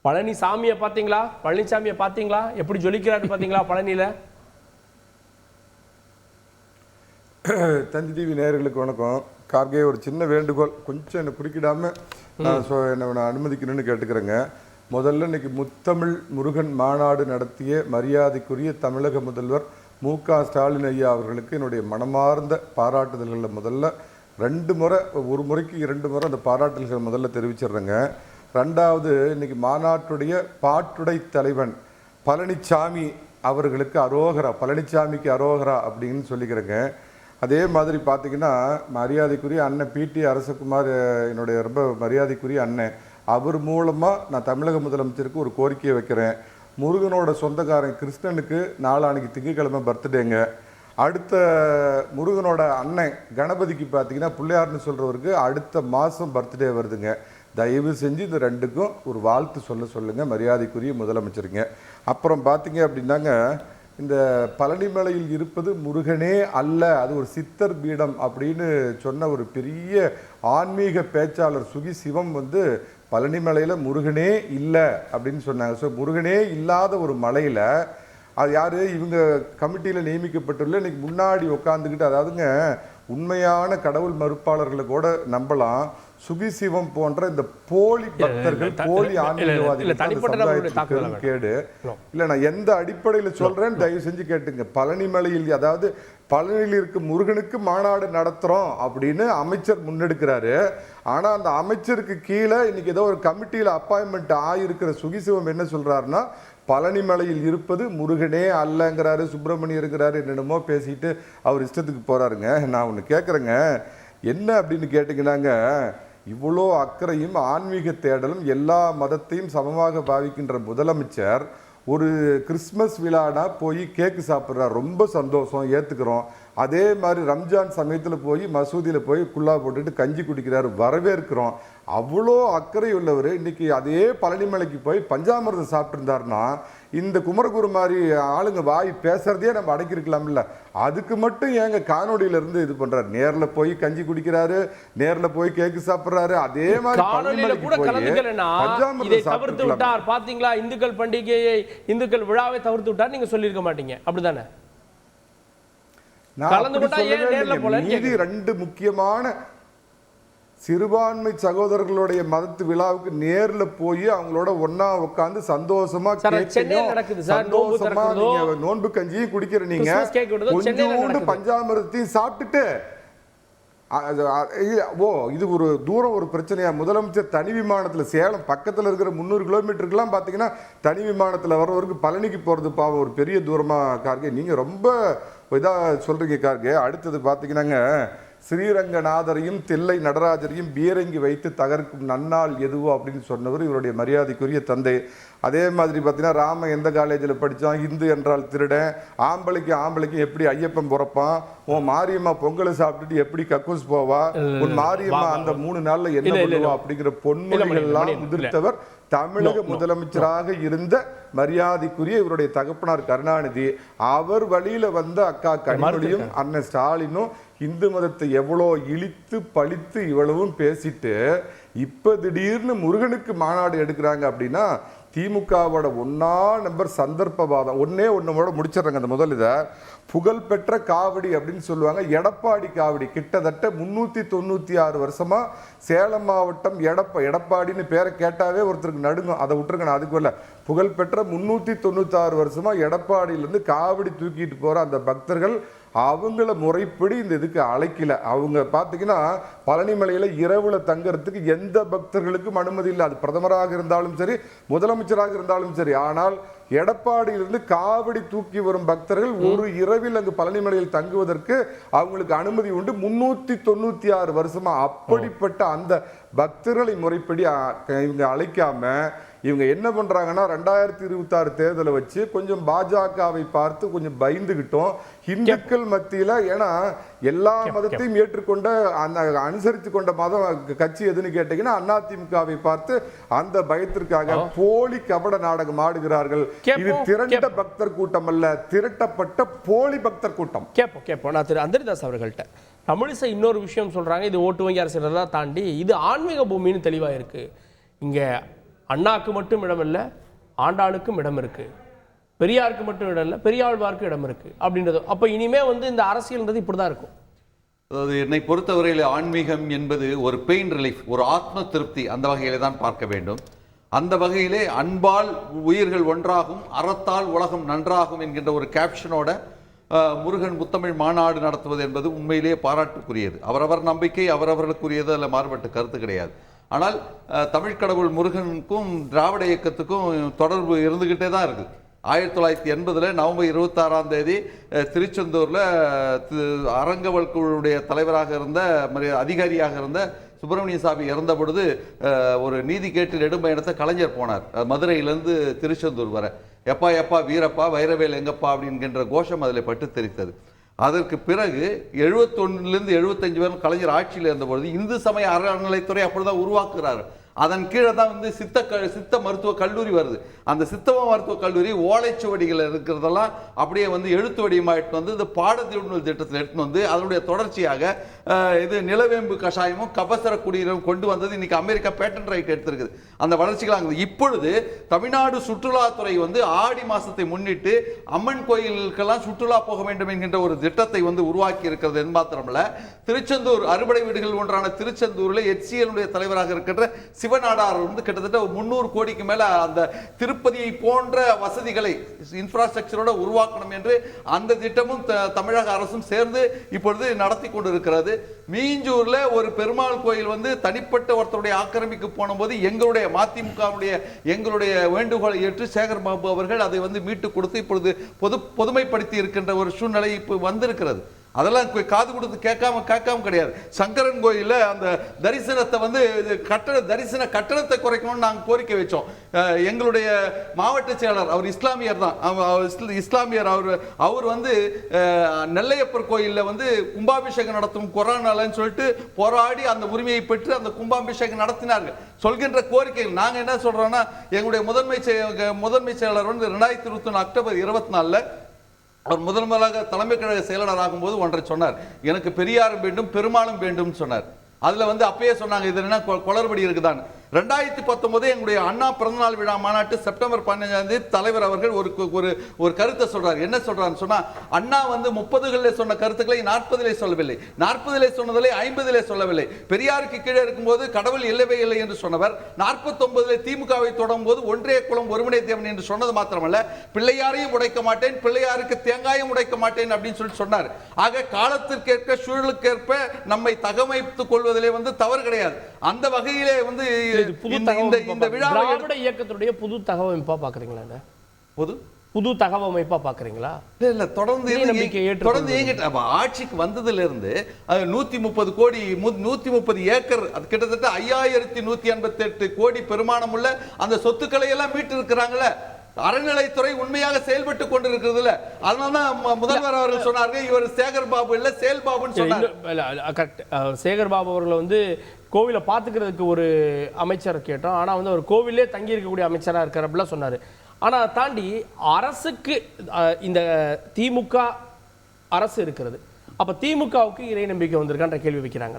பழனிசாமியை பார்த்தீங்களா? பழனிசாமியை பார்த்தீங்களா எப்படி ஜொலிக்கிறாரு பார்த்தீங்களா பழனியில்? தந்தி டிவி நேயர்களுக்கு வணக்கம். கார்கே, ஒரு சின்ன வேண்டுகோள், கொஞ்சம் என்னை குறுக்கிடாம என்னை அனுமதிக்கணும்னு கேட்டுக்கிறேங்க. முதல்ல இன்னைக்கு முத்தமிழ் முருகன் மாநாடு நடத்திய மரியாதைக்குரிய தமிழக முதல்வர் மு.க. ஸ்டாலின் ஐயா அவர்களுக்கு என்னுடைய மனமார்ந்த பாராட்டுதல்களில் முதல்ல 2 முறை, ஒரு முறைக்கு 2 முறை அந்த பாராட்டுதல்கள் முதல்ல தெரிவிச்சிடுறேங்க. ரெண்டாவது, இன்னைக்கு மாநாட்டுடைய பாட்டுடை தலைவன் பழனிசாமி அவர்களுக்கு அரோகரா, பழனிசாமிக்கு அரோகரா அப்படின்னு சொல்லிக்கிறேங்க. அதே மாதிரி பார்த்தீங்கன்னா மரியாதைக்குரிய அண்ணன் பிடி அரசகுமார், என்னுடைய ரொம்ப மரியாதைக்குரிய அண்ணன், அவர் மூலமாக நான் தமிழக முதலமைச்சருக்கு ஒரு கோரிக்கையை வைக்கிறேன். முருகனோட சொந்தக்காரன் கிருஷ்ணனுக்கு நாளான்னைக்கு திங்கட்கிழமை பர்த்டேங்க. அடுத்த முருகனோட அண்ணன் கணபதிக்கு பார்த்தீங்கன்னா பிள்ளையார்னு சொல்கிறவருக்கு அடுத்த மாதம் பர்த்டே வருதுங்க. தயவு செஞ்சு இந்த 2க்கும் ஒரு வாழ்த்து சொல்லுங்கள் மரியாதைக்குரிய முதலமைச்சருங்க. அப்புறம் பார்த்தீங்க அப்படின்னாங்க, இந்த பழனிமலையில் இருப்பது முருகனே அல்ல, அது ஒரு சித்தர் பீடம் அப்படின்னு சொன்ன ஒரு பெரிய ஆன்மீக பேச்சாளர் சுகி சிவம் பழனிமலையில் முருகனே இல்லை அப்படின்னு சொன்னாங்க. ஸோ முருகனே இல்லாத ஒரு மலையில் அது யார்? இவங்க கமிட்டியில் நியமிக்கப்பட்டுள்ள இன்னைக்கு முன்னாடி உட்காந்துக்கிட்டு, அதாவதுங்க உண்மையான கடவுள் மறுப்பாளர்களை கூட நம்பலாம், சுகி சிவம் போன்ற இந்த போலி பக்தர்கள், போலி ஆன்மீகவாதிகள் கேடு இல்லை. நான் எந்த அடிப்படையில் சொல்றேன் தயவு செஞ்சு கேட்டுங்க. பழனிமலையில், அதாவது பழனியில் இருக்க முருகனுக்கு மாநாடு நடத்துறோம் அப்படின்னு அமைச்சர் முன்னெடுக்கிறாரு. ஆனா அந்த அமைச்சருக்கு கீழே இன்னைக்கு ஏதோ ஒரு கமிட்டியில் அப்பாயின்மெண்ட் ஆகியிருக்கிற சுகிசிவம் என்ன சொல்றாருன்னா, பழனிமலையில் இருப்பது முருகனே அல்லங்கிறாரு, சுப்பிரமணியம் இருக்கிறாரு, என்னென்னமோ பேசிட்டு அவர் இஷ்டத்துக்கு போறாருங்க. நான் ஒன்று கேட்குறேங்க, என்ன அப்படின்னு கேட்டிங்கன்னாங்க, இவ்வளோ அக்கறையும் ஆன்மீக தேடலும் எல்லா மதத்தையும் சமமாக பாவிக்கின்ற முதலமைச்சர் ஒரு கிறிஸ்மஸ் விழானா போய் கேக்கு சாப்பிட்றாரு, ரொம்ப சந்தோஷம், ஏற்றுக்கிறோம். அதே மாதிரி ரம்ஜான் சமயத்தில் போய் மசூதியில் போய் குல்லா போட்டுட்டு கஞ்சி குடிக்கிறாரு, வரவேற்கிறோம். அவ்வளோ அக்கறை உள்ளவர் இன்னைக்கு அதே பழனிமலைக்கு போய் பஞ்சாமிரதம் சாப்பிட்டுருந்தாருன்னா இந்த குமரகுரு மாதிரி ஆளுங்க வாய் பேசுறதே நம்ம அடக்கிருக்கலாம்ல. அதுக்கு மட்டும் ஏங்க காணொலியிலிருந்து இது பண்றாரு? நேர்ல போய் கஞ்சி குடிக்கிறாரு, நேர்ல போய் கேக்கு சாப்பிடுறாரு. அதே மாதிரி தவிர்த்து விட்டார். பாத்தீங்களா, இந்துக்கள் பண்டிகையை, இந்துக்கள் விழாவை தவிர்த்து விட்டார், நீங்க சொல்லியிருக்க மாட்டீங்க, அப்படிதானே? மீதி 2 முக்கியமான சிறுபான்மை சகோதரர்களுடைய மதத்து விழாவுக்கு நேர்ல போய் அவங்களோட ஒன்னா உட்காந்து சந்தோஷமா நோன்பு கஞ்சியும் குடிக்கிற நீங்க கொஞ்சோண்டு பஞ்சாமிரத்தையும் சாப்பிட்டுட்டு இது ஒரு தூரம் ஒரு பிரச்சனையா? முதலமைச்சர் தனி விமானத்தில் சேலம் பக்கத்தில் இருக்கிற 300 கிலோமீட்டருக்குலாம் பார்த்தீங்கன்னா தனி விமானத்தில் வர்றவருக்கு பழனிக்கு போகிறது பாவம் ஒரு பெரிய தூரமாக. கார்கே, நீங்கள் ரொம்ப இதாக சொல்கிறீங்க கார்கே. அடுத்தது பார்த்தீங்கன்னாங்க, ஸ்ரீரங்கநாதரையும் தில்லை நடராஜரையும் பீரங்கி வைத்து தகர்க்கும் நன்னாள் எதுவோ அப்படின்னு சொன்னவர் இவருடைய மரியாதைக்குரிய தந்தை. அதே மாதிரி பார்த்தீங்கன்னா, ராம எந்த காலேஜில் படித்தான், இந்து என்றால் திருடன், ஆம்பளைக்கு எப்படி ஐயப்பன் பிறப்பான், உன் மாரியம்மா பொங்கலை சாப்பிட்டுட்டு எப்படி கக்கூஸ் போவா, உன் மாரியம்மா அந்த 3 நாள்ல என்ன பண்ணுவா அப்படிங்கிற பொன்மொழிகள்லாம் முதிர்த்தவர் தமிழக முதலமைச்சராக இருந்த மரியாதைக்குரிய இவருடைய தகப்பனார் கருணாநிதி. அவர் வழியில வந்த அக்கா கனிமொழியும் அண்ணன் ஸ்டாலினும் இந்து மதத்தை எவ்வளோ இழித்து பழித்து இவ்வளவும் பேசிட்டு இப்ப திடீர்னு முருகனுக்கு மாநாடு எடுக்கிறாங்க அப்படின்னா திமுகவோட 1ஆம் நம்பர் சந்தர்ப்பவாதம். ஒன்னோட முடிச்சிடறாங்க. அந்த முதல் இதை புகழ்பெற்ற காவடி அப்படின்னு சொல்லுவாங்க, எடப்பாடி காவடி. கிட்டத்தட்ட 396 வருஷமா சேலம் மாவட்டம் எடப்பாடின்னு பேரை கேட்டாவே ஒருத்தருக்கு நடுங்கும். அதை விட்டுருங்க, நான் அதுக்கு வரல. புகழ்பெற்ற 396 வருஷமா எடப்பாடியிலேருந்து காவடி தூக்கிட்டு போற அந்த பக்தர்கள் அவங்கள முறைப்படி இந்த இதுக்கு அழைக்கல. அவங்க பார்த்தீங்கன்னா பழனிமலையில் இரவுல தங்கறதுக்கு எந்த பக்தர்களுக்கும் அனுமதி இல்லை. அது பிரதமராக இருந்தாலும் சரி, முதலமைச்சராக இருந்தாலும் சரி. ஆனால் எடப்பாடியிலிருந்து காவடி தூக்கி வரும் பக்தர்கள் ஒரு இரவில் அங்கு பழனிமலையில் தங்குவதற்கு அவங்களுக்கு அனுமதி உண்டு. 396 வருஷமா. அப்படிப்பட்ட அந்த பக்தர்களை முறைப்படி இவங்க அழைக்காம இவங்க என்ன பண்றாங்கன்னா, 2026 தேர்தலை வச்சு கொஞ்சம் பாஜகவை பார்த்து கொஞ்சம் பயந்துகிட்டோம் இந்துக்கள் மத்தியில. ஏன்னா எல்லா மதத்தையும் ஏற்றுக்கொண்ட அனுசரித்து கொண்ட மதம் கட்சி எதுன்னு கேட்டீங்கன்னா அதிமுகவை பார்த்து அந்த பயத்திற்காக போலி கபட நாடகம் ஆடுகிறார்கள். இது திரண்ட பக்தர் கூட்டம் அல்ல, திரட்டப்பட்ட போலி பக்தர் கூட்டம். கேட்போம். நான் திரு அந்தரிதாஸ் அவர்கள்ட்ட தமிழிசை இன்னொரு விஷயம் சொல்றாங்க. இது ஓட்டு வங்கி அரசியலெல்லாம் தாண்டி இது ஆன்மீக பூமின்னு தெளிவா இருக்கு. இங்க அண்ணாக்கு மட்டும் இடம் இல்லை, ஆண்டாளுக்கும் இடம் இருக்கு, பெரியாருக்கு மட்டும் இடம் இல்லை, பெரியாழ்வாருக்கு இடம் இருக்கு அப்படின்றது. அப்போ இனிமே வந்து இந்த அரசியல்ன்றது இப்படிதான் இருக்கும். அதாவது என்னை பொறுத்தவரையில் ஆன்மீகம் என்பது ஒரு பெயின் ரிலீஃப், ஒரு ஆத்ம திருப்தி, அந்த வகையிலே தான் பார்க்க வேண்டும். அந்த வகையிலே அன்பால் உயிர்கள் ஒன்றாகும், அறத்தால் உலகம் நன்றாகும் என்கின்ற ஒரு கேப்ஷனோட முருகன் முத்தமிழ் மாநாடு நடத்துவது என்பது உண்மையிலேயே பாராட்டுக்குரியது. அவரவர் நம்பிக்கை அவரவர்களுக்குரியது, அதில் மாறுபட்ட கருத்து கிடையாது. ஆனால் தமிழ் கடவுள் முருகனுக்கும் திராவிட இயக்கத்துக்கும் தொடர்பு இருந்துக்கிட்டே தான் இருக்குது. 1980 நவம்பர் 26ஆம் தேதி திருச்செந்தூரில் அரங்கவல் குழுவுடைய தலைவராக இருந்த அதிகாரியாக இருந்த சுப்பிரமணிய சாமி இறந்த பொழுது ஒரு நீதி கேட்டு நெடும்பயணத்தை கலைஞர் போனார் மதுரையிலேருந்து திருச்செந்தூர் வர. எப்பா எப்பா வீரப்பா வைரவேல் எங்கப்பா அப்படின்கின்ற கோஷம் அதில் பட்டு தெரித்தது. அதற்கு பிறகு 71லேருந்து 75 வரை கலைஞர் ஆட்சியில் இருந்தபொழுது இந்து சமய அறநிலைத்துறை அப்படிதான் உருவாக்குறாரு. அதன் கீழே தான் வந்து சித்த மருத்துவ கல்லூரி வருது. அந்த சித்த மருத்துவ கல்லூரி ஓலைச்சுவடிகள் இருக்கிறதெல்லாம் அப்படியே வந்து எழுத்து வடிவமாயிட்டு வந்து இந்த பாடத்திட்டத்தில் எடுத்துன்னு வந்து அதனுடைய தொடர்ச்சியாக இது நிலவேம்பு கஷாயமும் கபசர குடிநீரும் கொண்டு வந்தது இன்னைக்கு அமெரிக்கா பேட்டன் ரைட் எடுத்திருக்குது. அந்த வளர்ச்சிகளாக இப்பொழுது தமிழ்நாடு சுற்றுலாத்துறை வந்து ஆடி மாசத்தை முன்னிட்டு அம்மன் கோயிலுக்கெல்லாம் சுற்றுலா போக வேண்டும் என்கின்ற ஒரு திட்டத்தை வந்து உருவாக்கி இருக்கிறது. என்று மாத்திரமல்ல, திருச்செந்தூர் அறுபடை வீடுகள் ஒன்றான திருச்செந்தூரில் HCL தலைவராக இருக்கின்ற சிவநாடார் வந்து கிட்டத்தட்ட 300 கோடிக்கு மேல அந்த திருப்பதியை போன்ற வசதிகளை இன்ஃப்ராஸ்ட்ரக்சரோட உருவாக்கணும் என்று அந்த திட்டமும் தமிழக அரசும் சேர்ந்து இப்பொழுது நடத்தி கொண்டிருக்கிறது. மீஞ்சூர்ல ஒரு பெருமாள் கோயில் வந்து தனிப்பட்ட ஒருத்தருடைய ஆக்கிரமிக்கு போன போது எங்களுடைய மதிமுகவுடைய எங்களுடைய வேண்டுகோளை ஏற்று சேகர் பாபு அவர்கள் அதை வந்து மீட்டு கொடுத்து இப்பொழுது பொதுமைப்படுத்தி இருக்கின்ற ஒரு சூழ்நிலை இப்போ வந்திருக்கிறது. அதெல்லாம் காது கொடுத்து கேட்காம கிடையாது. சங்கரன் கோயிலில் அந்த தரிசனத்தை வந்து தரிசன கட்டணத்தை குறைக்கணும்னு நாங்கள் கோரிக்கை வச்சோம். எங்களுடைய மாவட்ட செயலர் அவர் இஸ்லாமியர் தான், இஸ்லாமியர் அவர் வந்து நெல்லையப்பர் கோயிலில் வந்து கும்பாபிஷேகம் நடத்தும் கொரோனாலன்னு சொல்லிட்டு போராடி அந்த உரிமையை பெற்று அந்த கும்பாபிஷேகம் நடத்தினார்கள். சொல்கின்ற கோரிக்கைகள் நாங்கள் என்ன சொல்றோம்னா, எங்களுடைய முதன்மை செயலர் வந்து 2021 அக்டோபர் 24 அவர் முதலாக தலைமை கழக செயலாளர் ஆகும்போது ஒன்றை சொன்னார், எனக்கு பெரியாரும் வேண்டும் பெருமாளும் வேண்டும் சொன்னார். அதுல வந்து அப்பயே சொன்னாங்க இது என்ன குளறுபடி இருக்குதான். 2019 எங்களுடைய அண்ணா பிறந்தநாள் விழா மாநாட்டு செப்டம்பர் 15ஆம் தேதி தலைவர் அவர்கள் ஒரு கருத்தை சொல்றாரு. என்ன சொல்றாருன்னு சொன்னா, அண்ணா வந்து 30களிலே சொன்ன கருத்துக்களை 40லே சொல்லவில்லை, 40லே சொன்னதிலே 50லே சொல்லவில்லை. பெரியாருக்கு கீழே இருக்கும்போது கடவுள் இல்லவே இல்லை என்று சொன்னவர் 49லே திமுகவை தொடரும் போது ஒன்றே குலம் ஒருவனே தேவன் என்று சொன்னது மாத்திரமல்ல, பிள்ளையாரையும் உடைக்க மாட்டேன், பிள்ளையாருக்கு தேங்காயும் உடைக்க மாட்டேன் அப்படின்னு சொல்லி சொன்னார். ஆக காலத்திற்கேற்ப சூழலுக்கேற்ப நம்மை தகமைத்துக் கொள்வதிலே வந்து தவறு கிடையாது. அந்த வகையிலே வந்து திராவிட இயக்கத்துடைய புது தகவமைப்பா பாக்குறீங்களா? புது தகவமைப்பா பாக்குறீங்களா? இல்ல தொடர்ந்து ஆட்சிக்கு வந்ததுல இருந்து 130 கோடி 130 ஏக்கர் அது கிட்டத்தட்ட 5188 கோடி பெருமானம் உள்ள அந்த சொத்துக்களை எல்லாம் மீட்டு இருக்கிறாங்களே. அறநிலைத்துறை உண்மையாக செயல்பட்டு கொண்டிருக்கிறது. அதனாலதான் முதல்வர் அவர்கள் சொன்னார்கள் இவர் சேகர் பாபு இல்ல சேல் பாபுன்னு சொன்னார். சேகர் பாபு அவர்களை வந்து கோவிலை பார்த்துக்கிறதுக்கு ஒரு அமைச்சர் கேட்டோம். ஆனால் வந்து அவர் கோவிலே தங்கி இருக்கக்கூடிய அமைச்சராக இருக்கார் அப்படிலாம் சொன்னார். ஆனால் அதை தாண்டி அரசுக்கு இந்த திமுக அரசு இருக்கிறது. அப்போ திமுகவுக்கு இறை நம்பிக்கை வந்திருக்கான்ற கேள்வி வைக்கிறாங்க.